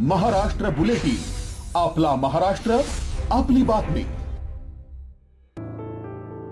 Maharashtra bulletin, आपला महाराष्ट्र, आपली बातमी।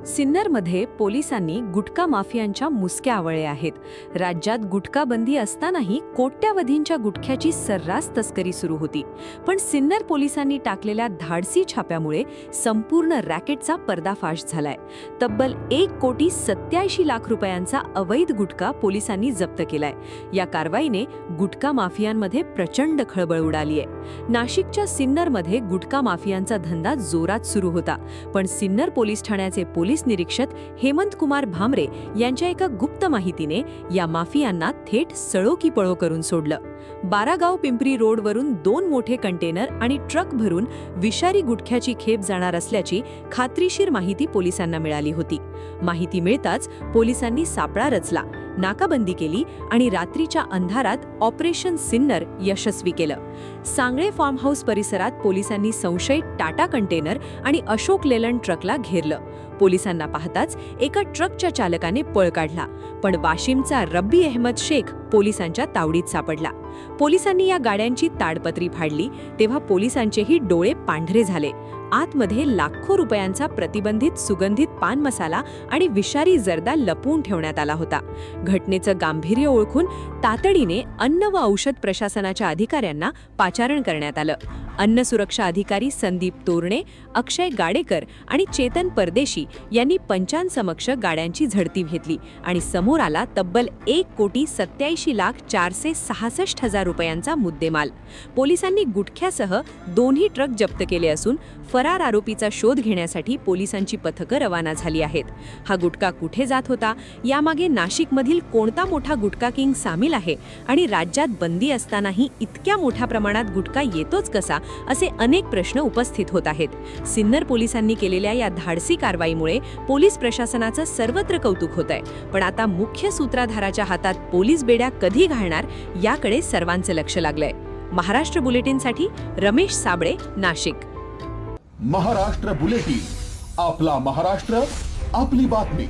सिन्नरमध्ये पोलिसांनी गुटखा माफियांच्या मुसक्या आवळल्या आहेत। राज्यात गुटखा बंदी असतानाही कोट्यावधींच्या गुटख्याची सर्रास तस्करी सुरू होती। पण सिन्नर पोलिसांनी टाकलेल्या धाडसी छाप्यामुळे संपूर्ण रॅकेटचा पर्दाफाश झालाय। तब्बल 1,87,00,000 रुपयांचा अवैध गुटखा पोलिसांनी जप्त केलाय। या कारवाईने गुटखा माफियांमध्ये प्रचंड खळबळ उडाली आहे। नाशिकच्या सिन्नरमध्ये गुटखा माफियांचा धंदा जोरात सुरू होता, पण सिन्नर पोलीस ठाण्याचे पोलीस निरीक्षक हेमंत कुमार भामरे यांच्या एका गुप्त माहितीने या माफियांना थेट सळो की पळो करून सोडलं। बारागाव पिंपरी रोडवरून 2 मोठे कंटेनर आणि ट्रक भरून विषारी गुटख्याची खेप जाणार असल्याची खात्रीशीर माहिती पोलिसांना मिळाली होती। माहिती मिळताच पोलिसांनी सापळा रचला, नाकाबंदी केली आणि रात्रीच्या अंधारात ऑपरेशन सिन्नर यशस्वी केलं। सांगळे फार्म हाऊस परिसरात पोलिसांनी संशयित टाटा कंटेनर आणि अशोक लेलंड ट्रकला घेरलं। पोलिसांना पाहताच एका ट्रकच्या चालकाने पळ काढला, पण वाशिमचा रब्बी अहमद शेख पोलिसांच्या तावडीत सापडला। पोलिसांनी या गाड्यांची ताडपत्री फाडली तेव्हा पोलिसांचेही डोळे पांढरे झाले। आतमध्ये लाखो रुपयांचा प्रतिबंधित सुगंधित पान मसाला आणि विषारी जर्दा लपवून ठेवण्यात आला होता। घटनेचं गांभीर्य ओळखून तातडीने अन्न व औषध प्रशासनाच्या अधिकाऱ्यांना पाचारण करण्यात आलं। अन्न सुरक्षा अधिकारी संदीप तोरणे, अक्षय गाडेकर आणि चेतन परदेशी यांनी पंचांसमक्ष गाड्यांची झडती घेतली आणि समोर आला तब्बल 1,87,466,000 रुपयांचा मुद्देमाल। पोलिसांनी गुटख्यासह 2 ट्रक जप्त केले असून फरार आरोपीचा शोध घेण्यासाठी पोलिसांची पथकं रवाना झाली आहेत। हा गुटखा कुठे जात होता, यामागे नाशिकमधील कोणता मोठा गुटखा किंग सामील आहे आणि राज्यात बंदी असतानाही इतक्या मोठ्या प्रमाणात गुटखा येतोच कसा, असे अनेक प्रश्न उपस्थित होत आहेत। सिन्नर पोलिसांनी केलेल्या या धाडसी कारवाईमुळे पोलीस प्रशासनाचं सर्वत्र कौतुक होत आहे, पण आता मुख्य सूत्रधाराच्या हातात पोलीस बेड्या कधी घालणार याकडे सर्वांचं लक्ष लागलंय। महाराष्ट्र बुलेटिनसाठी रमेश साबळे, नाशिक। महाराष्ट्र बुलेटिन, आपला महाराष्ट्र, आपली बातमी।